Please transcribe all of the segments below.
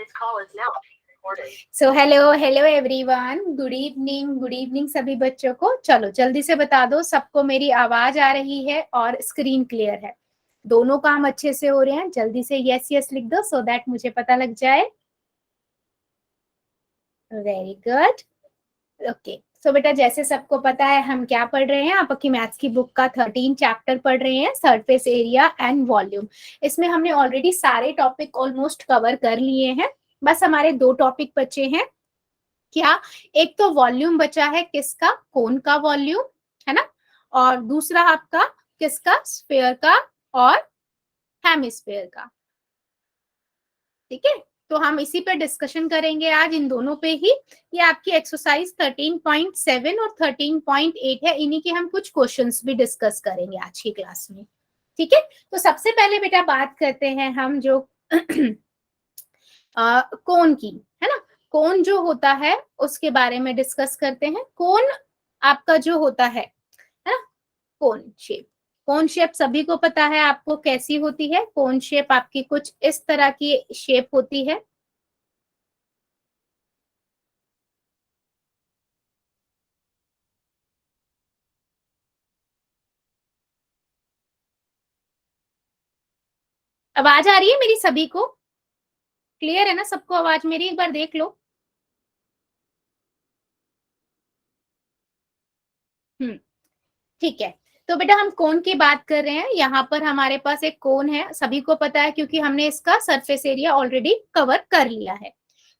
So hello hello everyone, good evening सभी बच्चों को। चलो जल्दी से बता दो सबको मेरी आवाज आ रही है और स्क्रीन क्लियर है, दोनों काम अच्छे से हो रहे हैं। जल्दी से यस यस लिख दो सो दैट मुझे पता लग जाए। Very good, okay. सो बेटा जैसे सबको पता है हम क्या पढ़ रहे हैं, आपकी मैथ्स की बुक का 13 चैप्टर पढ़ रहे हैं, सरफेस एरिया एंड वॉल्यूम। इसमें हमने ऑलरेडी सारे टॉपिक ऑलमोस्ट कवर कर लिए हैं, बस हमारे दो टॉपिक बचे हैं। क्या? एक तो वॉल्यूम बचा है, किसका? कोन का वॉल्यूम, है ना। और दूसरा आपका किसका? स्फीयर का और हेमिस्फीयर का। ठीक है, तो हम इसी पे डिस्कशन करेंगे आज, इन दोनों पे ही। ये आपकी एक्सरसाइज 13.7 और 13.8 है, इन्हीं के हम कुछ क्वेश्चंस भी डिस्कस करेंगे आज की क्लास में। ठीक है, तो सबसे पहले बेटा बात करते हैं हम जो कोन की, है ना। कोन जो होता है उसके बारे में डिस्कस करते हैं। कोन आपका जो होता है ना, कोन शेप। कोन शेप सभी को पता है आपको कैसी होती है। कोन शेप आपकी कुछ इस तरह की शेप होती है। आवाज आ रही है मेरी सभी को? क्लियर है ना सबको आवाज मेरी? एक बार देख लो। ठीक है, तो बेटा हम कोन की बात कर रहे हैं। यहाँ पर हमारे पास एक कोन है, सभी को पता है क्योंकि हमने इसका सरफेस एरिया ऑलरेडी कवर कर लिया है।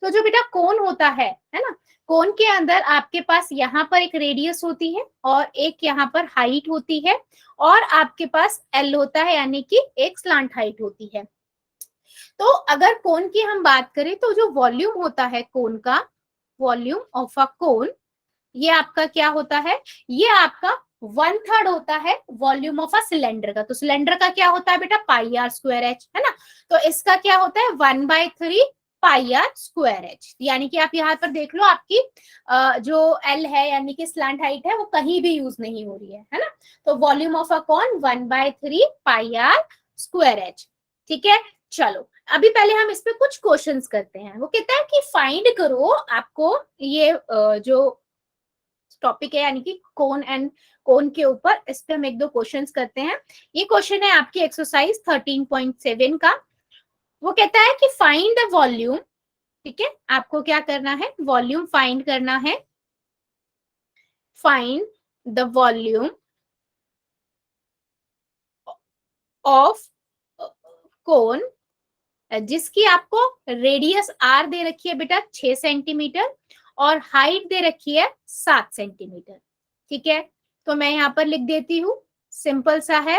तो जो बेटा कोन होता है ना, कोन के अंदर आपके पास यहाँ पर एक रेडियस होती है और एक यहाँ पर हाइट होती है और आपके पास एल होता है, यानी कि एक स्लांट हाइट होती है। तो अगर कोन की हम बात करें तो जो वॉल्यूम होता है कोन का, वॉल्यूम ऑफ अ कोन, ये आपका क्या होता है? ये आपका 1/3 होता है वॉल्यूम ऑफ अ सिलेंडर का। तो सिलेंडर का क्या होता है बेटा? पाई आर स्क्वायर एच, है ना। तो इसका क्या होता है? 1/3 पाई आर स्क्वायर एच। यानी कि आप यहाँ पर देख लो, आपकी जो एल है यानी कि स्लैंट हाइट है वो कहीं भी यूज नहीं हो रही है ना। तो volume of a cone 1/3 pi R square H. ठीक है, चलो अभी पहले हम इस पे कुछ क्वेश्चंस करते हैं। वो कहता है कि फाइंड करो, आपको ये जो टॉपिक है यानी कि कोन एंड कोन के ऊपर, इस पे हम एक दो क्वेश्चंस करते हैं। ये क्वेश्चन है आपकी एक्सरसाइज 13.7 का। वो कहता है कि फाइंड द वॉल्यूम। ठीक है, आपको क्या करना है? वॉल्यूम फाइंड करना है। Find the volume of cone जिसकी आपको रेडियस आर दे रखी है बेटा 6 सेंटीमीटर और हाइट दे रखी है 7 सेंटीमीटर। ठीक है, तो मैं यहां पर लिख देती हूं, सिंपल सा है।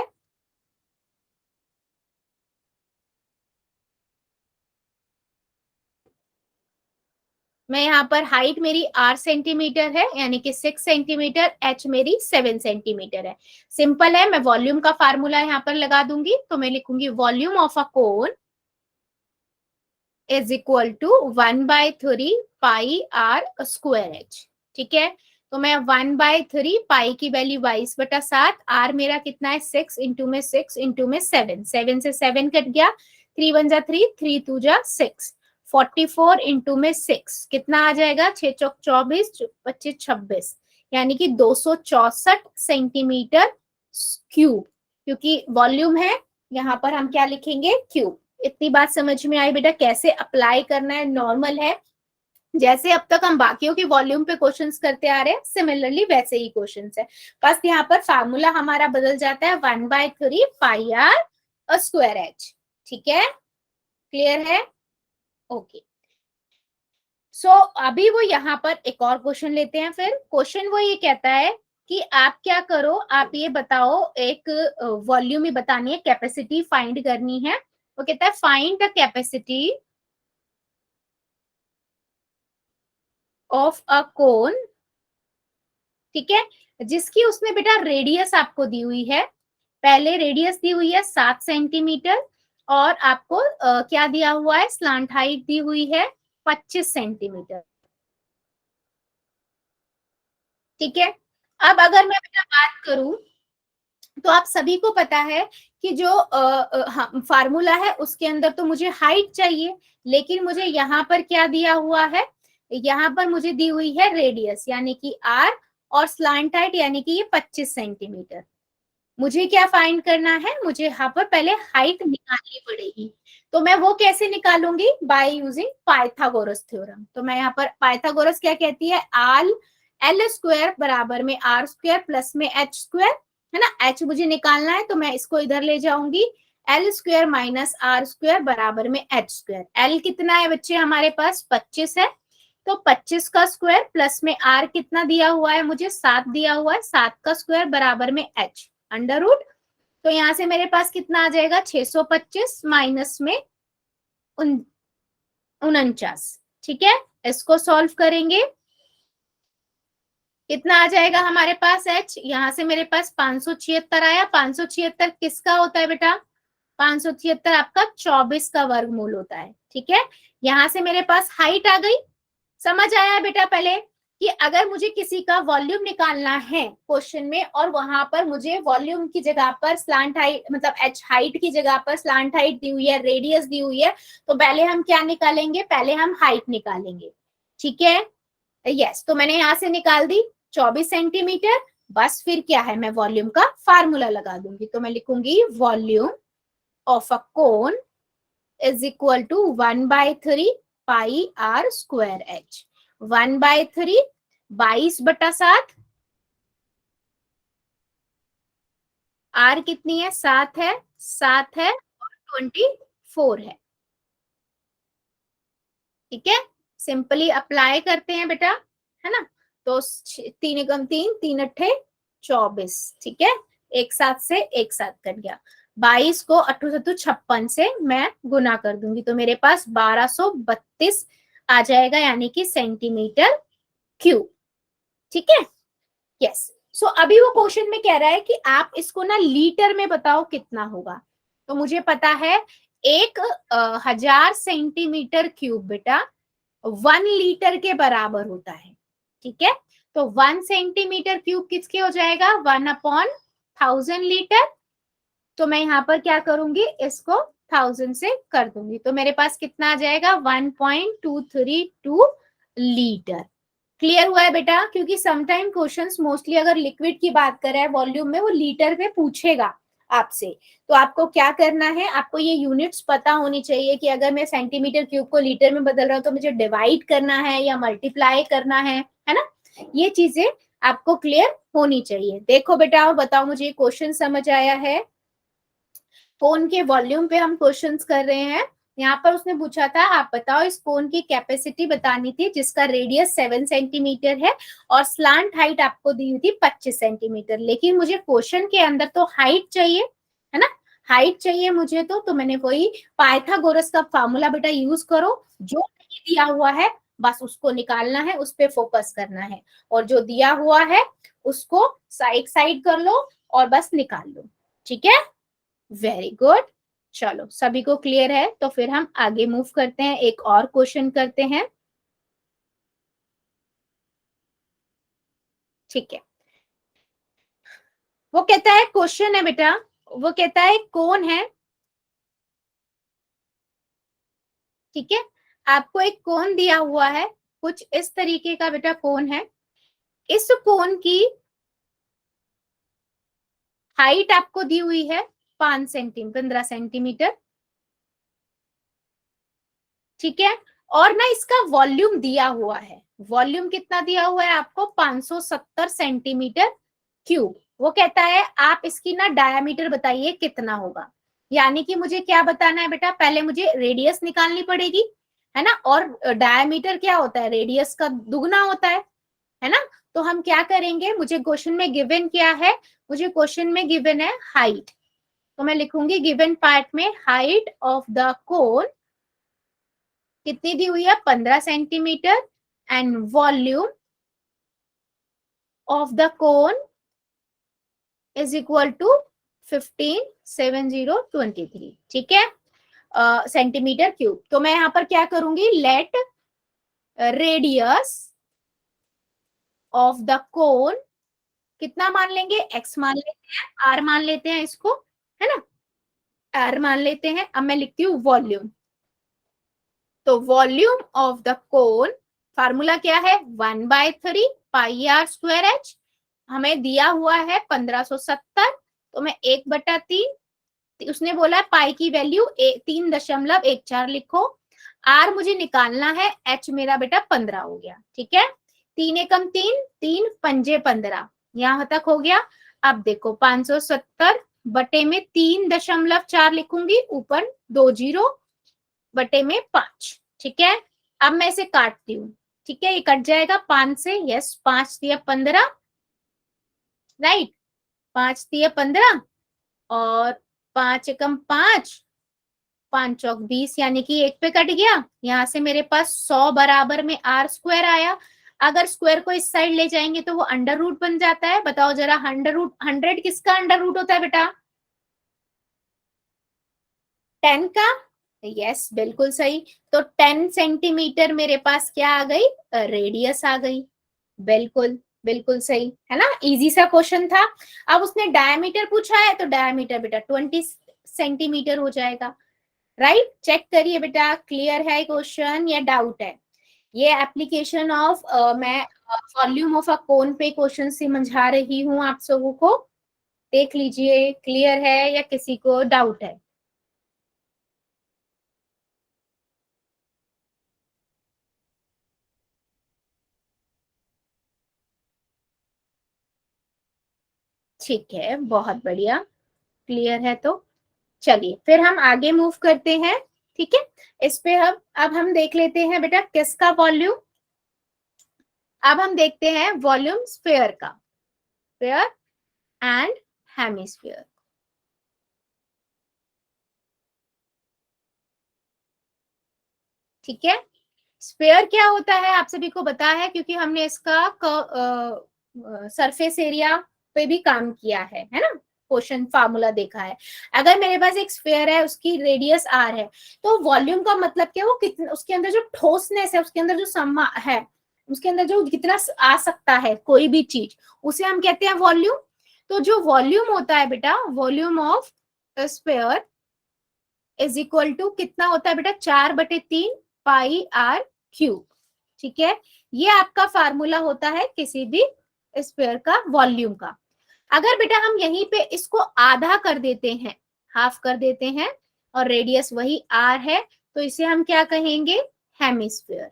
मैं यहाँ पर हाइट मेरी 8 सेंटीमीटर है यानी कि 6 सेंटीमीटर, एच मेरी 7 सेंटीमीटर है। सिंपल है, मैं वॉल्यूम का फार्मूला यहाँ पर लगा दूंगी। तो मैं लिखूंगी volume of a cone is equal to 1/3 pi R square H. ठीक है, तो मैं 1/3 पाई की वैल्यू 22/7, आर मेरा कितना है 6 इंटू में 6 इंटू में 7, 7 से 7 कट गया, 3 1 जा 3, 3 2 जा 6, 44 इंटू में 6 कितना आ जाएगा? 6 चौक 24, 25 26, यानी कि 264 सेंटीमीटर क्यूब। क्योंकि वॉल्यूम है, यहाँ पर हम क्या लिखेंगे? क्यूब। इतनी बात समझ में आई बेटा? कैसे अप्लाई करना है? नॉर्मल है, जैसे अब तक हम बाकियों की वॉल्यूम पे क्वेश्चंस करते आ रहे हैं, सिमिलरली वैसे ही क्वेश्चंस है। बस यहाँ पर फार्मूला हमारा बदल जाता है 1/3 पाई आर स्क्वायर एच। ठीक है, क्लियर है? ओके। सो अभी वो यहाँ पर एक और क्वेश्चन लेते हैं। फिर क्वेश्चन वो ये कहता है कि आप क्या करो, आप ये बताओ, एक वॉल्यूम ही बतानी है, कैपेसिटी फाइंड करनी है। वो कहता है find the capacity of a cone, ठीक है, जिसकी उसने बेटा रेडियस आपको दी हुई है। पहले रेडियस दी हुई है 7 सेंटीमीटर और आपको क्या दिया हुआ है? स्लांट हाइट दी हुई है 25 सेंटीमीटर। ठीक है, अब अगर मैं बेटा बात करूं तो आप सभी को पता है कि जो फार्मूला है उसके अंदर तो मुझे हाइट चाहिए, लेकिन मुझे यहाँ पर क्या दिया हुआ है, यहाँ पर मुझे दी हुई है रेडियस यानी कि आर, और स्लांट हाइट यानी कि ये 25 सेंटीमीटर। मुझे क्या फाइंड करना है, मुझे यहाँ पर पहले हाइट निकालनी पड़ेगी। तो मैं वो कैसे निकालूंगी, बाय यूजिंग पाइथागोरस थ्योरम। तो मैं यहाँ पर पाइथागोरस क्या कहती है, आल एल स्क्वायर बराबर में आर स्क्वायर प्लस में एच स्क्वायर, है ना। एच मुझे निकालना है तो मैं इसको इधर ले जाऊंगी, L square minus R square बराबर में एच स्क्वायर। एल कितना है बच्चे हमारे पास, 25 है, तो 25 का स्क्वायर प्लस में आर कितना दिया हुआ है मुझे, 7 दिया हुआ है, 7 का स्क्वायर बराबर में एच अंडर रूट। तो यहां से मेरे पास कितना आ जाएगा, 625 माइनस में 49। ठीक है, इसको सॉल्व करेंगे, कितना आ जाएगा हमारे पास h, यहां से मेरे पास 576 आया। 576 किसका होता है बेटा, 576 आपका 24 का वर्गमूल होता है। ठीक है, यहां से मेरे पास हाइट आ गई। समझ आया बेटा पहले कि अगर मुझे किसी का वॉल्यूम निकालना है क्वेश्चन में, और वहां पर मुझे वॉल्यूम की जगह पर स्लांट हाइट, मतलब एच हाइट की जगह पर स्लांट हाइट दी हुई है, रेडियस दी हुई है, तो पहले हम क्या निकालेंगे, पहले हम हाइट निकालेंगे। ठीक है, यस, तो मैंने यहां से निकाल दी 24 सेंटीमीटर। बस फिर क्या है, मैं वॉल्यूम का फार्मूला लगा दूंगी। तो मैं लिखूंगी volume of a cone is equal to 1/3 pi R square H. 1/3 22/7, R कितनी है, 7 है, 7 है और 24 है। ठीक है, सिंपली अप्लाई करते हैं बेटा, है ना। तो 3 एकम 3, 3 अट्ठे 24। ठीक है, एक साथ से एक साथ कट गया। 22 को 8 सत्तू 56 से मैं गुना कर दूंगी, तो मेरे पास 1232 आ जाएगा, यानी कि सेंटीमीटर क्यूब। ठीक है, यस। सो अभी वो क्वेश्चन में कह रहा है कि आप इसको ना लीटर में बताओ कितना होगा। तो मुझे पता है 1000 सेंटीमीटर क्यूब बेटा 1 लीटर के बराबर होता है। ठीक है, तो 1 सेंटीमीटर क्यूब किसके हो जाएगा, 1/1000 लीटर। तो मैं यहाँ पर क्या करूंगी, इसको 1000 से कर दूंगी, तो मेरे पास कितना आ जाएगा, 1.232 लीटर। क्लियर हुआ है बेटा, क्योंकि समटाइम क्वेश्चंस मोस्टली अगर लिक्विड की बात करें वॉल्यूम में, वो लीटर में पूछेगा आपसे। तो आपको क्या करना है, आपको ये यूनिट्स पता होनी चाहिए कि अगर मैं सेंटीमीटर क्यूब को लीटर में बदल रहा हूं तो मुझे डिवाइड करना है या मल्टीप्लाई करना है ना। ये चीजें आपको क्लियर होनी चाहिए। देखो बेटा, और बताओ मुझे क्वेश्चन समझ आया है। कोन के वॉल्यूम पे हम क्वेश्चंस कर रहे हैं। यहाँ पर उसने पूछा था, आप बताओ इस कोन की कैपेसिटी बतानी थी जिसका रेडियस 7 सेंटीमीटर है और स्लांट हाइट आपको दी हुई थी 25 सेंटीमीटर। लेकिन मुझे क्वेश्चन के अंदर तो हाइट चाहिए, है ना, हाइट चाहिए मुझे। तो मैंने वही पाइथागोरस का फार्मूला बेटा यूज करो, जो नहीं दिया हुआ है बस उसको निकालना है, उस पर फोकस करना है, और जो दिया हुआ है उसको साइड साइड कर लो और बस निकाल लो। ठीक है, वेरी गुड। चलो, सभी को क्लियर है, तो फिर हम आगे मूव करते हैं, एक और क्वेश्चन करते हैं। ठीक है, वो कहता है, क्वेश्चन है बेटा, वो कहता है कौन है, ठीक है, आपको एक कोन दिया हुआ है, कुछ इस तरीके का बेटा कोन है। इस कोन की हाइट आपको दी हुई है 15 सेंटीमीटर। ठीक है, और ना इसका वॉल्यूम दिया हुआ है, वॉल्यूम कितना दिया हुआ है आपको, 570 सेंटीमीटर क्यूब। वो कहता है आप इसकी ना डायामीटर बताइए कितना होगा। यानी कि मुझे क्या बताना है बेटा, पहले मुझे रेडियस निकालनी पड़ेगी, है ना, और डायामीटर क्या होता है, रेडियस का दुगना होता है ना। तो हम क्या करेंगे, मुझे क्वेश्चन में गिवन क्या है, मुझे क्वेश्चन में गिवन है हाइट। तो मैं लिखूंगी गिवन पार्ट में हाइट ऑफ द कोन कितनी दी हुई है, 15 centimetre, and volume of the cone is equal to 157023। ठीक है, सेंटीमीटर क्यूब। तो मैं यहां पर क्या करूंगी, लेट रेडियस ऑफ द कोन कितना मान लेंगे, x मान लेते हैं, r मान लेते हैं इसको, है ना, r मान लेते हैं। अब मैं लिखती हूँ वॉल्यूम। तो volume of the cone, formula क्या है, 1/3 पाई आर स्क्वायर एच। हमें दिया हुआ है 1570, तो मैं 1/3, उसने बोला है पाई की वैल्यू 3.14 लिखो। आर मुझे निकालना है, एच मेरा बेटा 15 हो गया, ठीक है। 3 एकम 3, 3 पंजे 15, यहां तक हो गया। अब देखो 570 बटे में 3.4 लिखूंगी, ऊपर 2 जीरो, बटे में 5, ठीक है। अब मैं इसे काटती हूँ, ठीक है, ये कट जाएगा 5 से, यस, 5 दिया 15, राइट, 5 दिया 15, और 5 एकम 5, 5 चौक 20, यानी कि 1 पे कट गया। यहाँ से मेरे पास 100 बराबर में आर स्क्वायर आया। अगर स्क्वायर को इस साइड ले जाएंगे तो वो अंडर रूट बन जाता है। बताओ जरा, 100 किसका अंडर रूट होता है बेटा, 10 का, यस, बिल्कुल सही। तो 10 सेंटीमीटर मेरे पास क्या आ गई, रेडियस आ गई। बिल्कुल बिल्कुल सही है ना, इजी सा क्वेश्चन था। अब उसने डायमीटर पूछा है, तो डायमीटर बेटा 20 सेंटीमीटर हो जाएगा, राइट। चेक करिए बेटा, क्लियर है क्वेश्चन या डाउट है। ये एप्लीकेशन ऑफ मैं वॉल्यूम ऑफ अ कोन पे क्वेश्चन समझा रही हूँ आप सबों को, देख लीजिए क्लियर है या किसी को डाउट है। ठीक है, बहुत बढ़िया, क्लियर है तो चलिए फिर हम आगे मूव करते हैं, ठीक है। इस पे अब हम देख लेते हैं बेटा किसका वॉल्यूम। अब हम देखते हैं वॉल्यूम स्फीयर का, स्फीयर एंड हेमिस्फीयर, ठीक है। स्फीयर क्या होता है आप सभी को पता है, क्योंकि हमने इसका सरफेस एरिया पे भी काम किया है ना, क्वेश्चन फार्मूला देखा है। अगर मेरे पास एक स्फीयर है, उसकी रेडियस आर है, तो वॉल्यूम का मतलब क्या, वो कितना, उसके अंदर जो ठोसनेस है, उसके अंदर जो समा है, उसके अंदर जो कितना आ सकता है कोई भी चीज, उसे हम कहते हैं वॉल्यूम। तो जो वॉल्यूम होता है बेटा, volume of sphere is equal to कितना होता है बेटा, 4/3 पाई आर क्यूब, ठीक है। ये आपका फार्मूला होता है किसी भी स्फीयर का वॉल्यूम का। अगर बेटा हम यहीं पे इसको आधा कर देते हैं, हाफ कर देते हैं, और रेडियस वही आर है, तो इसे हम क्या कहेंगे, हेमिस्फीयर,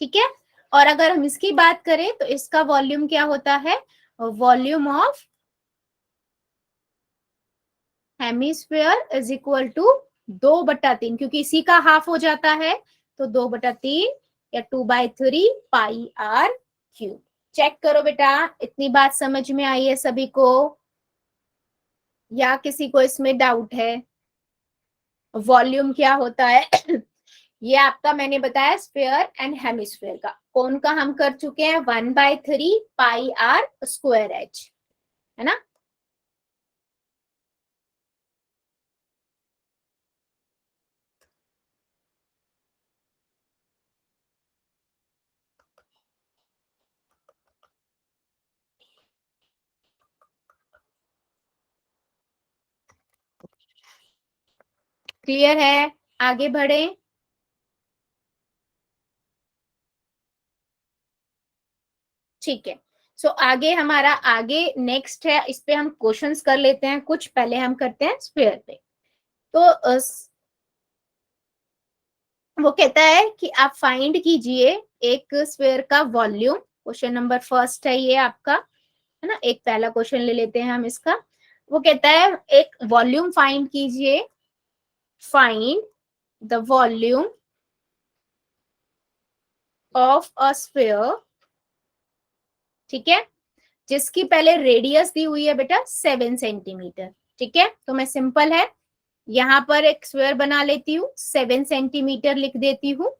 ठीक है। और अगर हम इसकी बात करें तो इसका वॉल्यूम क्या होता है, volume of hemisphere is equal to 2/3, क्योंकि इसी का हाफ हो जाता है, तो 2/3 या 2/3 पाई आर क्यूब। चेक करो बेटा, इतनी बात समझ में आई है सभी को, या किसी को इसमें डाउट है, वॉल्यूम क्या होता है। ये आपका मैंने बताया स्फीयर एंड हेमिस्फीयर का। कौन का हम कर चुके हैं, 1/3 पाई आर स्क्वायर एच, है ना। क्लियर है, आगे बढ़े। ठीक है, सो आगे हमारा आगे नेक्स्ट है, इस पे हम क्वेश्चंस कर लेते हैं कुछ, पहले हम करते हैं स्फीयर पे। तो वो कहता है कि आप फाइंड कीजिए एक स्फीयर का वॉल्यूम। क्वेश्चन नंबर फर्स्ट है ये आपका, है ना, एक पहला क्वेश्चन ले लेते हैं हम इसका। वो कहता है एक वॉल्यूम फाइंड कीजिए, find the volume of a sphere, ठीक है, जिसकी पहले रेडियस दी हुई है बेटा 7 सेंटीमीटर, ठीक है। तो मैं सिंपल है, यहाँ पर एक स्क्वायर बना लेती हूँ, 7 सेंटीमीटर लिख देती हूँ,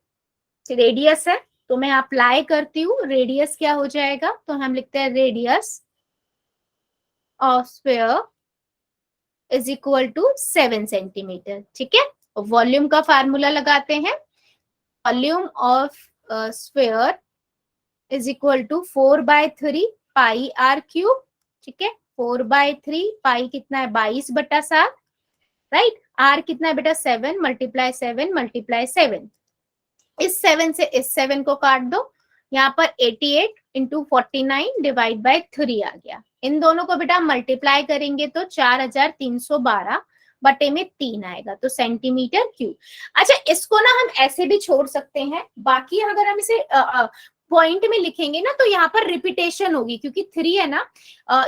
रेडियस है, तो मैं अप्लाई करती हूँ, रेडियस क्या हो जाएगा, तो हम लिखते हैं radius of square is equal to 7 centimetre, ठीक है। वॉल्यूम का फार्मूला लगाते हैं, volume of square is equal to 4/3 pi r cube. ठीक है, 4/3 पाई कितना है 22/7, राइट। आर कितना है बेटा 7 मल्टीप्लाई 7 मल्टीप्लाई 7। इस 7 से इस 7 को काट दो, यहाँ पर 88 इंटू 49 डिवाइड बाई 3 आ गया। इन दोनों को बेटा मल्टीप्लाई करेंगे तो 4312 बटे में 3 आएगा, तो सेंटीमीटर क्यूब। अच्छा, इसको ना हम ऐसे भी छोड़ सकते हैं, बाकी अगर हम इसे पॉइंट में लिखेंगे ना तो यहाँ पर रिपीटेशन होगी, क्योंकि 3 है ना,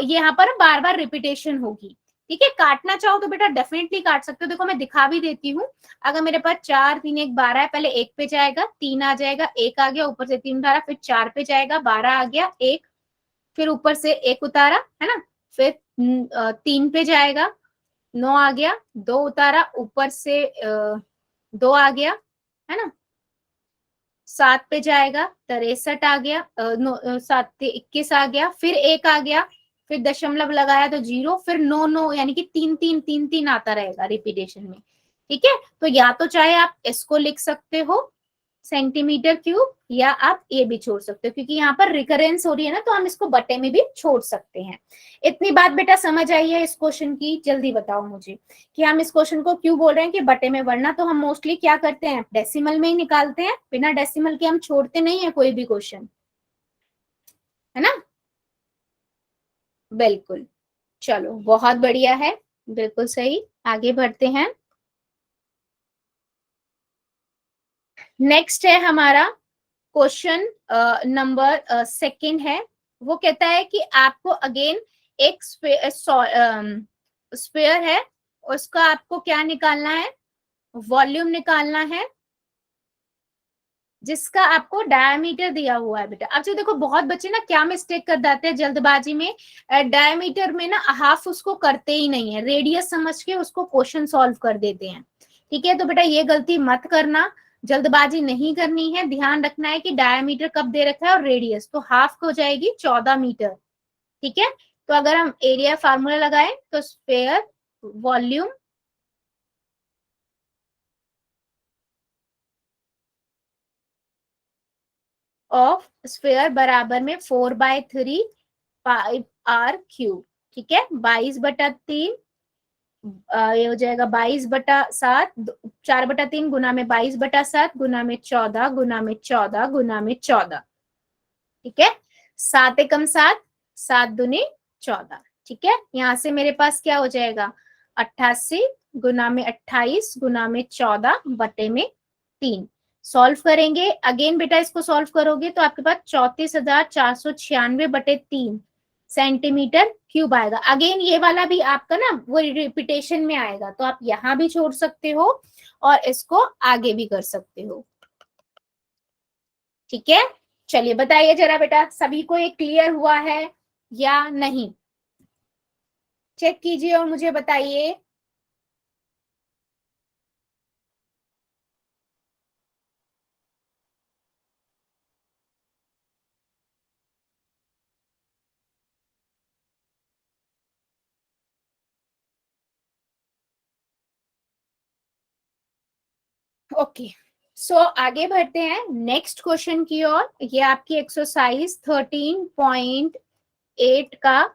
यहाँ पर बार बार रिपीटेशन होगी। ठीक है, काटना चाहो तो बेटा डेफिनेटली काट सकते हो। देखो मैं दिखा भी देती हूँ। अगर मेरे पास 4 3 1 12 है, पहले 1 पे जाएगा, 3 आ जाएगा, 1 आ गया, ऊपर से 3 उतारा, फिर 4 पे जाएगा, 12 आ गया, 1, फिर ऊपर से 1 उतारा, है ना, फिर 3 पे जाएगा, 9 आ गया, 2 उतारा, ऊपर से 2 आ गया, है ना, 7 पे जाएगा, 63 आ गया, 7 21 आ गया, फिर 1 आ गया, फिर दशमलव लगाया तो 0, फिर 9 9, यानी कि 3 3 3 3 आता रहेगा रिपीटेशन में। ठीक है, तो या तो चाहे आप इसको लिख सकते हो सेंटीमीटर क्यूब, या आप ये भी छोड़ सकते हो, क्योंकि यहाँ पर रिकरेंस हो रही है ना, तो हम इसको बटे में भी छोड़ सकते हैं। इतनी बात बेटा समझ आई है इस क्वेश्चन की? जल्दी बताओ मुझे कि हम इस क्वेश्चन को क्यों बोल रहे हैं कि बटे में, वरना तो हम मोस्टली क्या करते हैं, डेसिमल में ही निकालते हैं, बिना डेसिमल के हम छोड़ते नहीं है कोई भी क्वेश्चन, है ना। बिल्कुल, चलो बहुत बढ़िया है, बिल्कुल सही। आगे बढ़ते हैं। नेक्स्ट है हमारा क्वेश्चन नंबर सेकंड है। वो कहता है कि आपको अगेन एक स्फीयर है, उसका आपको क्या निकालना है, वॉल्यूम निकालना है, जिसका आपको डायमीटर दिया हुआ है बेटा। अब जो देखो बहुत बच्चे ना क्या मिस्टेक कर जाते हैं जल्दबाजी में, डायमीटर में ना हाफ उसको करते ही नहीं है, रेडियस समझ के उसको क्वेश्चन सॉल्व कर देते हैं। ठीक है, तो बेटा ये गलती मत करना, जल्दबाजी नहीं करनी है, ध्यान रखना है कि डायमीटर कब दे रखा है और रेडियस, तो हाफ हो जाएगी 14 मीटर। ठीक है, तो अगर हम एरिया फार्मूला लगाएं तो स्फीयर वॉल्यूम ऑफ स्फीयर बराबर में 4/3 पाई आर क्यूब। ठीक है, 22/3, ये हो जाएगा 22/7, 4/3 गुना में 22/7 गुना में 14 गुना में 14 गुना में 14। ठीक है, 7 एकम 7, 7 दूनी 14। ठीक है, यहां से मेरे पास क्या हो जाएगा 88 गुना में 28 गुना में 14 बटे में 3। सॉल्व करेंगे अगेन बेटा, इसको सॉल्व करोगे तो आपके पास 34,496 बटे 3 सेंटीमीटर क्यूब आएगा। अगेन ये वाला भी आपका ना वो रिपीटेशन में आएगा, तो आप यहाँ भी छोड़ सकते हो और इसको आगे भी कर सकते हो। ठीक है, चलिए बताइए जरा बेटा, सभी को ये क्लियर हुआ है या नहीं? चेक कीजिए और मुझे बताइए। ओके, सो आगे बढ़ते हैं नेक्स्ट क्वेश्चन की ओर। ये आपकी एक्सरसाइज 13.8 का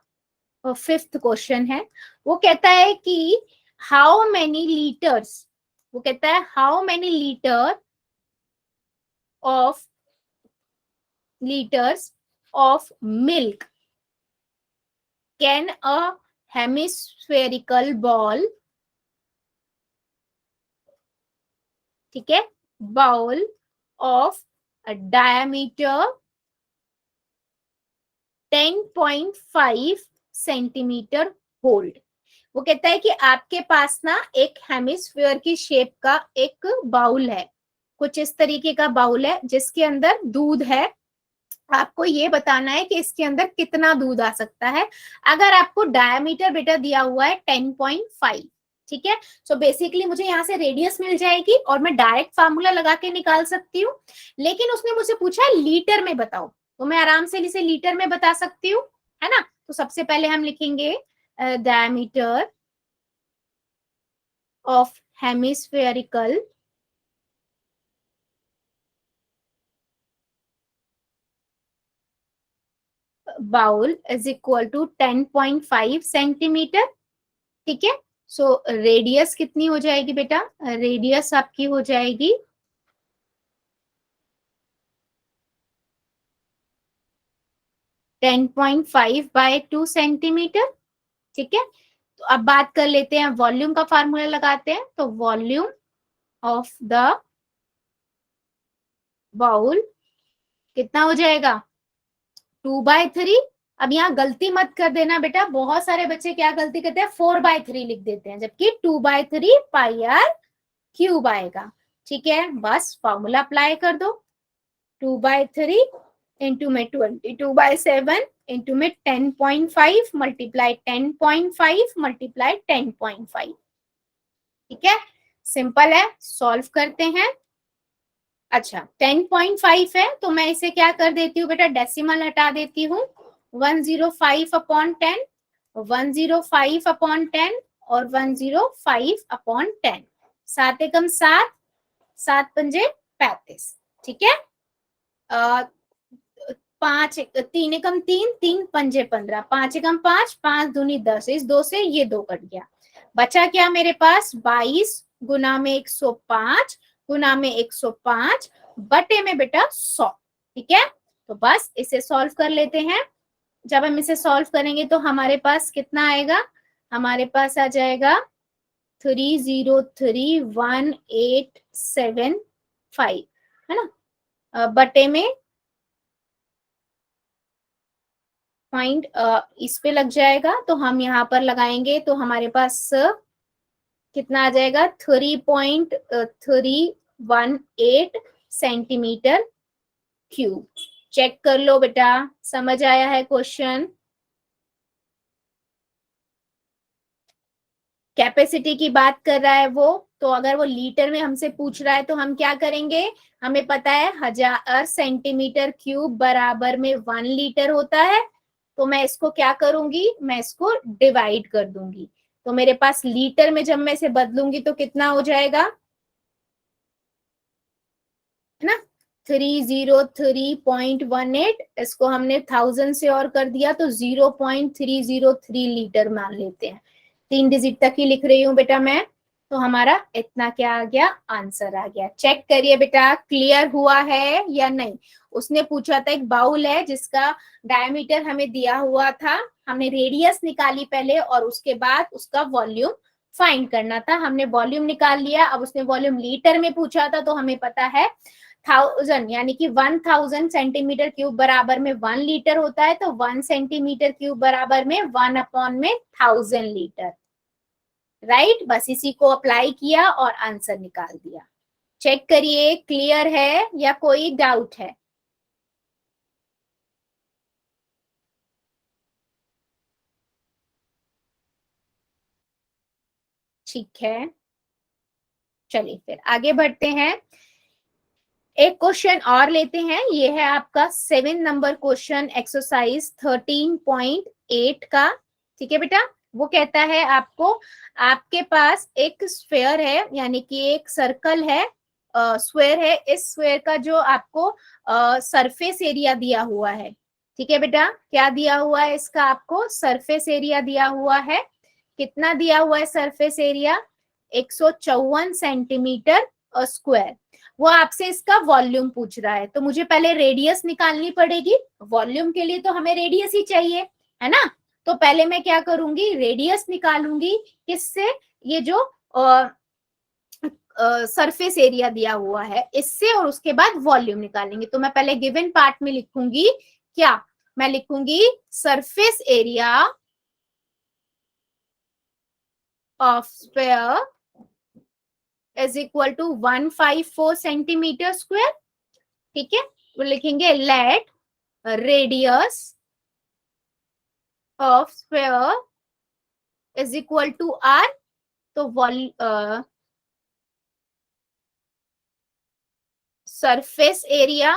फिफ्थ क्वेश्चन है। वो कहता है कि हाउ मेनी लीटर्स, वो कहता है how many of litres of milk can a hemispherical ball, ठीक है, bowl of diameter 10.5 centimetre hold. वो कहता है कि आपके पास ना एक हेमिस्फीयर की शेप का एक बाउल है, कुछ इस तरीके का बाउल है जिसके अंदर दूध है। आपको ये बताना है कि इसके अंदर कितना दूध आ सकता है। अगर आपको डायमीटर बेटा दिया हुआ है 10.5, ठीक है, सो बेसिकली मुझे यहाँ से रेडियस मिल जाएगी और मैं डायरेक्ट फार्मूला लगा के निकाल सकती हूँ। लेकिन उसने मुझे पूछा लीटर में बताओ, तो मैं आराम से इसे लीटर में बता सकती हूँ, है ना। तो सबसे पहले हम लिखेंगे diameter of hemispherical bowl is equal to 10.5 centimetre. ठीक है, सो रेडियस कितनी हो जाएगी बेटा? रेडियस आपकी हो जाएगी 10.5 बाय 2 सेंटीमीटर। ठीक है, तो अब बात कर लेते हैं, वॉल्यूम का फार्मूला लगाते हैं। तो वॉल्यूम ऑफ द बाउल कितना हो जाएगा? 2/3। अब यहाँ गलती मत कर देना बेटा, बहुत सारे बच्चे क्या गलती करते हैं, 4/3 लिख देते हैं, जबकि 2/3 पाई आर क्यूब आएगा। ठीक है, बस फॉर्मूला अप्लाई कर दो। 2/3 इंटू में 22/7 इंटू में 10.5 मल्टीप्लाई 10.5 मल्टीप्लाई 10.5। ठीक है, सिंपल है, सॉल्व करते हैं। अच्छा, 10.5 है तो मैं इसे क्या कर देती हूँ बेटा, डेसिमल हटा देती हूँ। 105/10, 105/10 और 105/10। 7 एकम 7, 7×5 = 35। ठीक है, 5 3 एकम 3, 3×5 = 15, 5 एकम 5, 5 दूनी 10, इस 2 से ये 2 कट गया, बचा क्या मेरे पास? 22 गुना में 105 गुना में 105 बटे में बेटा 100। ठीक है, तो बस इसे सॉल्व कर लेते हैं। जब हम इसे सॉल्व करेंगे तो हमारे पास कितना आएगा? हमारे पास आ जाएगा 3031875, है ना, बटे में पॉइंट इस पे लग जाएगा, तो हम यहाँ पर लगाएंगे तो हमारे पास कितना आ जाएगा? 3.318 सेंटीमीटर क्यूब। चेक कर लो बेटा, समझ आया है क्वेश्चन? कैपेसिटी की बात कर रहा है वो, तो अगर वो लीटर में हमसे पूछ रहा है तो हम क्या करेंगे? हमें पता है 1000 सेंटीमीटर क्यूब बराबर में 1 लीटर होता है, तो मैं इसको क्या करूंगी? मैं इसको डिवाइड कर दूंगी, तो मेरे पास लीटर में जब मैं इसे बदलूंगी तो कितना हो जाएगा, है ना, 303.18। इसको हमने 1000 से और कर दिया तो 0.303 लीटर मान लेते हैं। 3 डिजिट तक ही लिख रही हूँ बेटा मैं, तो हमारा इतना क्या आ गया? आंसर आ गया। चेक करिए बेटा, क्लियर हुआ है या नहीं? उसने पूछा था, एक बाउल है जिसका डायमीटर हमें दिया हुआ था, हमने रेडियस निकाली पहले और उसके बाद उसका वॉल्यूम फाइंड करना था। हमने वॉल्यूम निकाल लिया, अब उसने वॉल्यूम लीटर में पूछा था, तो हमें पता है 1000 यानी कि 1000 सेंटीमीटर क्यूब बराबर में 1 लीटर होता है, तो 1 सेंटीमीटर क्यूब बराबर में 1/1000 लीटर। राइट, बस इसी को अप्लाई किया और आंसर निकाल दिया। चेक करिए, क्लियर है या कोई डाउट है? ठीक है, चलिए फिर आगे बढ़ते हैं। एक क्वेश्चन और लेते हैं, ये है आपका 7 नंबर क्वेश्चन, एक्सरसाइज 13.8 का। ठीक है बेटा, वो कहता है आपको, आपके पास एक स्फेयर है, यानी कि एक सर्कल है, स्क्वायर है, इस स्क्वायर का जो आपको सरफेस एरिया दिया हुआ है। ठीक है बेटा, क्या दिया हुआ है इसका? आपको सरफेस एरिया दिया हुआ है। कितना दिया हुआ है सरफेस एरिया? 154 centimetre square. वो आपसे इसका वॉल्यूम पूछ रहा है, तो मुझे पहले रेडियस निकालनी पड़ेगी। वॉल्यूम के लिए तो हमें रेडियस ही चाहिए, है ना, तो पहले मैं क्या करूंगी? रेडियस निकालूंगी। किससे? ये जो सरफेस एरिया दिया हुआ है इससे, और उसके बाद वॉल्यूम निकालेंगे। तो मैं पहले गिवन पार्ट में लिखूंगी क्या? मैं लिखूंगी surface area of sphere is equal to 154 centimetre square. ठीक है, वो लिखेंगे let radius of sphere is equal to R. तो surface area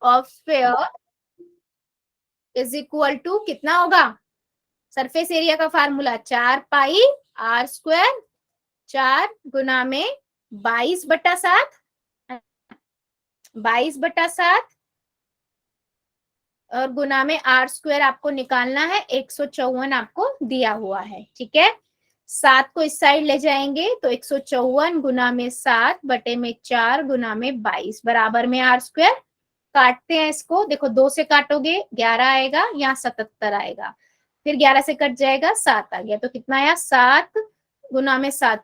of sphere is equal to कितना होगा? सरफेस एरिया का फार्मूला 4πr², 4 गुना में 22/7, 22/7 और गुना में आर स्क्वायर आपको निकालना है, 154 आपको दिया हुआ है, ठीक है। 7 को इस साइड ले जाएंगे तो 154 गुना में 7 बटे में 4 गुना में 22 बराबर में आर स्क्वायर। काटते हैं इसको, देखो 2 से काटोगे 11 आएगा, यहाँ 77 आएगा, फिर 11 से कट जाएगा 7 आ गया, तो कितना आया 7 गुना में 7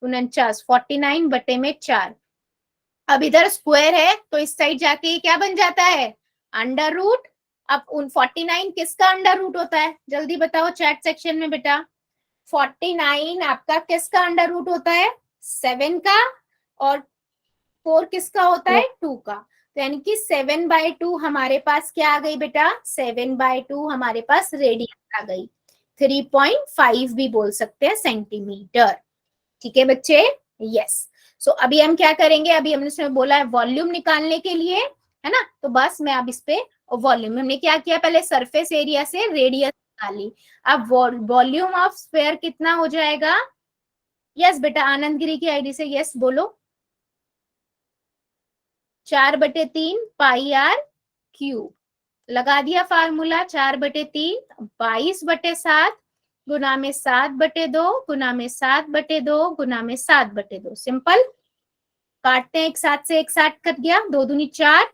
49, 49 बटे में 4। अब इधर स्क्वायर है तो इस साइड जाके ये क्या बन जाता है, अंडर रूट। अब उन 49 किसका अंडर रूट होता है, जल्दी बताओ चैट सेक्शन में बेटा। 49 आपका किसका अंडर रूट होता है, 7 का, और 4 किसका होता है, 2 का। तो यानी कि 7/2 हमारे पास क्या आ गई बेटा, 7/2 हमारे पास रेडियस आ गई। 3.5 भी बोल सकते हैं सेंटीमीटर, ठीक है बच्चे, यस। सो अभी हम क्या करेंगे, अभी हमने इसमें बोला है वॉल्यूम निकालने के लिए, है ना, तो बस मैं अब इस पे वॉल्यूम, हमने क्या किया पहले सरफेस एरिया से रेडियस निकाली, अब वॉल्यूम ऑफ स्फीयर कितना हो जाएगा। यस बेटा, आनंद गिरी की आईडी से यस बोलो। 4/3 पाई आर क्यूब, लगा दिया फार्मूला, 4/3 22/7 गुना में 7/2 गुना में 7/2 गुना में 7/2, सिंपल। काटते हैं, एक 7 से एक 7 कट गया, 2 दूनी 4,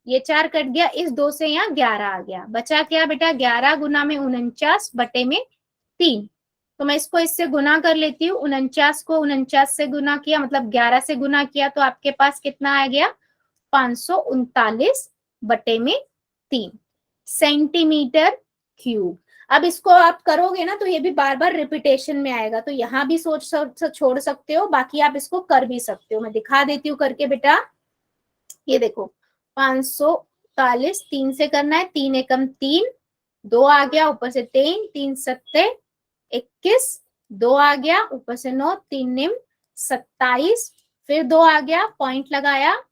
ये 4 कट गया, इस 2 से यहाँ 11 आ गया, बचा क्या बेटा 11 गुना में 49 बटे में 3। तो मैं इसको इससे गुना कर लेती हूँ, 49 को 49 से गुना किया मतलब 11 से गुना किया, तो आपके पास कितना आ गया 539 बटे में 3 सेंटीमीटर क्यूब। अब इसको आप करोगे ना तो ये भी बार बार रिपीटेशन में आएगा, तो यहाँ भी छोड़ सकते हो, बाकी आप इसको कर भी सकते हो, मैं दिखा देती हूँ करके बेटा। ये देखो 539 3 से करना है, 3 एकम 3, 2 आ गया ऊपर से 3, 3 सत्ते 21, 2 आ गया ऊपर से 9, 3 निम 27, फिर 2 आ गया पॉइंट लगाया,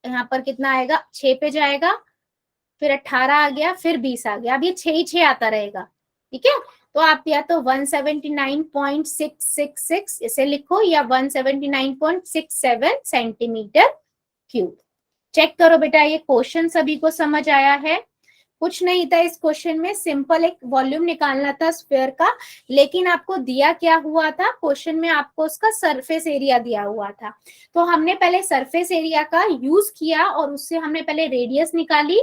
यहाँ पर कितना आएगा 6 पे जाएगा, फिर 18 आ गया, फिर 20 आ गया, अब ये 6 ही 6 आता रहेगा, ठीक है। तो आप या तो 179.666 इसे लिखो या 179.67 सेंटीमीटर क्यूब। चेक करो बेटा, ये क्वेश्चन सभी को समझ आया है। कुछ नहीं था इस क्वेश्चन में, सिंपल एक वॉल्यूम निकालना था स्फीयर का, लेकिन आपको दिया क्या हुआ था क्वेश्चन में, आपको उसका सरफेस एरिया दिया हुआ था। तो हमने पहले सरफेस एरिया का यूज किया और उससे हमने पहले रेडियस निकाली,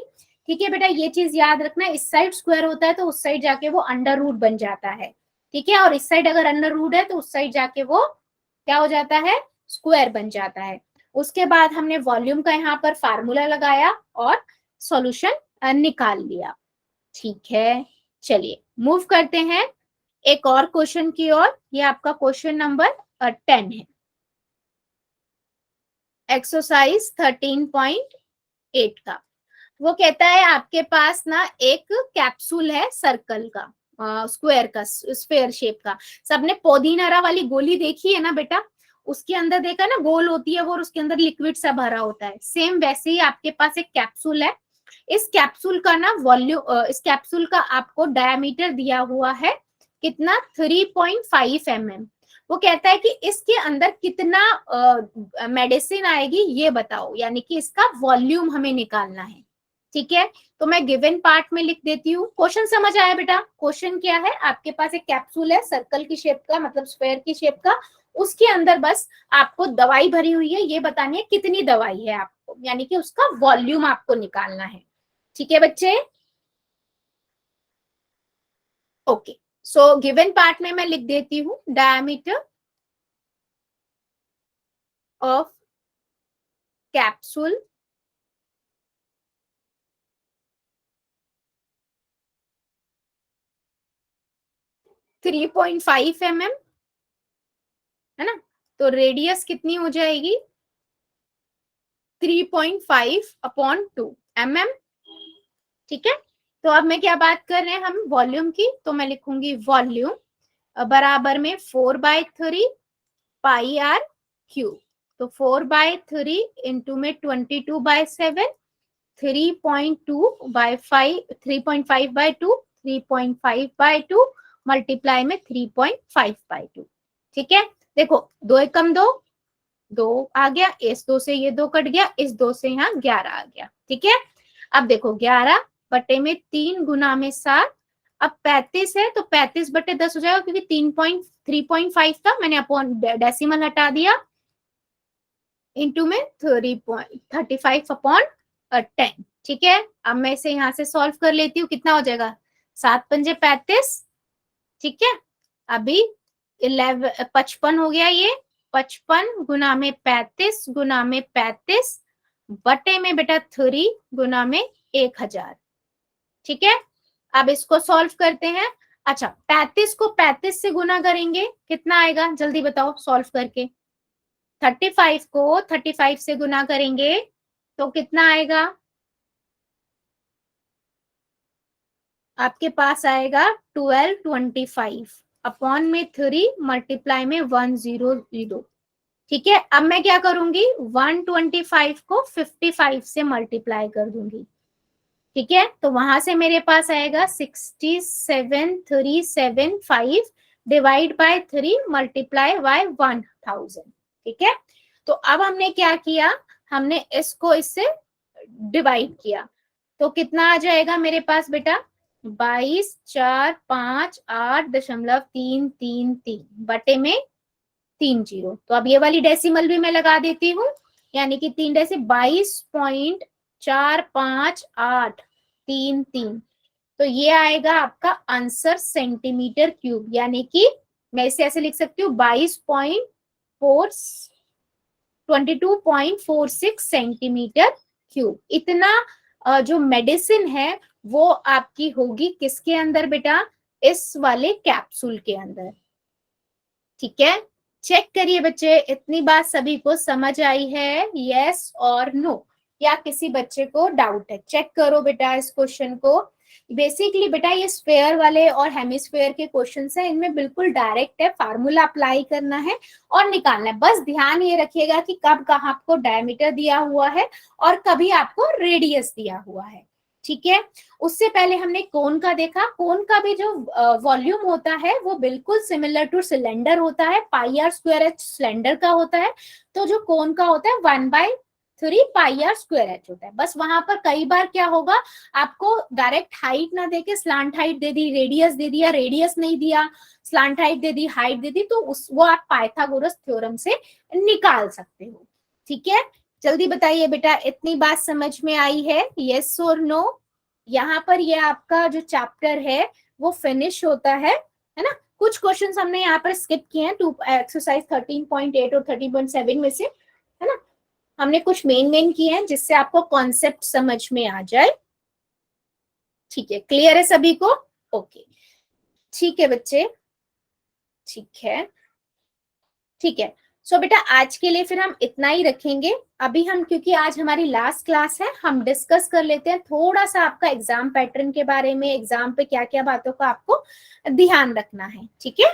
ठीक है बेटा। ये चीज याद रखना, इस साइड स्क्वायर होता है तो उस साइड जाके वो अंडर रूट बन जाता है, ठीक है, और इस साइड अगर अंडर रूट है तो उस साइड जाके वो क्या हो जाता है, स्क्वायर बन जाता है। उसके बाद हमने वॉल्यूम का यहाँ पर फार्मूला लगाया और सॉल्यूशन निकाल लिया, ठीक है। चलिए मूव करते हैं एक और क्वेश्चन की ओर, ये आपका क्वेश्चन नंबर 10 है, एक्सरसाइज 13.8 का। वो कहता है आपके पास ना एक कैप्सूल है सर्कल का, स्क्वायर का, स्फेयर शेप का। सबने पोदीनारा वाली गोली देखी है ना बेटा, उसके अंदर देखा ना गोल होती है वो और उसके अंदर लिक्विड सा भरा होता है, सेम वैसे ही आपके पास एक कैप्सूल है। इस कैप्सूल का ना वॉल्यूम, इस कैप्सूल का आपको डायमीटर दिया हुआ है कितना 3.5 mm। वो कहता है कि इसके अंदर कितना मेडिसिन आएगी ये बताओ, यानी कि इसका वॉल्यूम हमें निकालना है, ठीक है। तो मैं गिवन पार्ट में लिख देती हूँ। क्वेश्चन समझ आया बेटा, क्वेश्चन क्या है, आपके पास एक कैप्सूल है सर्कल की शेप का, मतलब स्फेयर की शेप का, उसके अंदर बस आपको दवाई भरी हुई है, ये बतानी है कितनी दवाई है आपको, यानी कि उसका वॉल्यूम आपको निकालना है, ठीक है बच्चे। ओके, सो गिवन पार्ट में मैं लिख देती हूँ diameter of capsule three 3.5 mm, है ना, तो रेडियस कितनी हो जाएगी 3.5/2 mm, ठीक है। तो अब मैं क्या बात कर रहे हैं हम वॉल्यूम की, तो मैं लिखूंगी वॉल्यूम बराबर में 4/3 पाई आर क्यूब, तो 4/3 इंटू में 22/7, 3.2/5, 3.5/2, 3.5/2 मल्टीप्लाई में 3.5/2, ठीक है। देखो 2 एकम 2, 2 आ गया, इस 2 से ये 2 कट गया, इस 2 से यहाँ 11 आ गया, ठीक है। अब देखो 11 बटे में 3 गुना में 7। अब 35 है तो 35 बटे 10 हो जाएगा, क्योंकि 3.5 था, मैंने अपॉन डेसिमल हटा दिया, इंटू में 35 अपॉन 10। ठीक है, अब मैं इसे यहां से सॉल्व कर लेती हूँ, कितना हो जाएगा 7 पंजे 35। ठीक है, अभी 55 हो गया, ये 55 गुना में 35 गुना में 35 बटे में बेटा 3 गुना में 1000। ठीक है, अब इसको सॉल्व करते हैं। अच्छा, 35 को 35 से गुना करेंगे, कितना आएगा जल्दी बताओ सॉल्व करके। 35 को 35 से गुना करेंगे तो कितना आएगा, आपके पास आएगा 1225 अपॉन में 3 मल्टीप्लाई में 100। ठीक है, अब मैं क्या करूंगी, 125 को 55 से मल्टीप्लाई कर दूंगी। ठीक है, तो वहां से मेरे पास आएगा 67375 डिवाइड बाय 3 मल्टीप्लाई बाय 1000। ठीक है, तो अब हमने क्या किया, हमने इसको इससे डिवाइड किया, तो कितना आ जाएगा मेरे पास बेटा 22,458.333 बटे में 3 जीरो। तो अब ये वाली डेसिमल भी मैं लगा देती हूँ, यानी कि 3 डेसी 22.45833। तो ये आएगा आपका आंसर सेंटीमीटर क्यूब, यानी कि मैं इसे ऐसे लिख सकती हूँ 22.46 सेंटीमीटर क्यूब। इतना जो मेडिसिन है वो आपकी होगी किसके अंदर बेटा, इस वाले कैप्सूल के अंदर। ठीक है, चेक करिए बच्चे, इतनी बात सभी को समझ आई है, यस और नो, या किसी बच्चे को डाउट है? चेक करो बेटा इस क्वेश्चन को। बेसिकली बेटा ये स्फेयर वाले और हेमिस्फेयर के क्वेश्चन है, इनमें बिल्कुल डायरेक्ट है, फार्मूला अप्लाई करना है और निकालना है। बस ध्यान ये रखिएगा कि कब कहाँ आपको डायमीटर दिया हुआ है और कभी आपको रेडियस दिया हुआ है। ठीक है, उससे पहले हमने कोन का देखा, कोन का भी जो वॉल्यूम होता है वो बिल्कुल सिमिलर टू सिलेंडर होता है, पाई आर स्क्वायर एच सिलेंडर का होता है, तो जो कोन का होता है 1/3 पाई आर स्क्वायर एच होता है। बस वहां पर कई बार क्या होगा, आपको डायरेक्ट हाइट ना देके स्लांट हाइट दे दी, रेडियस दे दिया, रेडियस नहीं दिया, स्लांट हाइट दे दी, हाइट दे दी, तो वो आप पाइथागोरस थ्योरम से निकाल सकते हो। ठीक है, जल्दी बताइए बेटा, इतनी बात समझ में आई है, यस और नो? यहाँ पर ये आपका जो चैप्टर है वो फिनिश होता है ना। कुछ क्वेश्चंस हमने यहाँ पर स्किप किए हैं, एक्सरसाइज 13.8 और 13.7 में से, है ना। हमने कुछ मेन किए हैं जिससे आपको कॉन्सेप्ट समझ में आ जाए। ठीक है, क्लियर है सभी को? ओके, ठीक है बच्चे, ठीक है, ठीक है। सो बेटा आज के लिए फिर हम इतना ही रखेंगे। अभी हम, क्योंकि आज हमारी लास्ट क्लास है, हम डिस्कस कर लेते हैं थोड़ा सा आपका एग्जाम पैटर्न के बारे में, एग्जाम पे क्या क्या बातों का आपको ध्यान रखना है। ठीक है,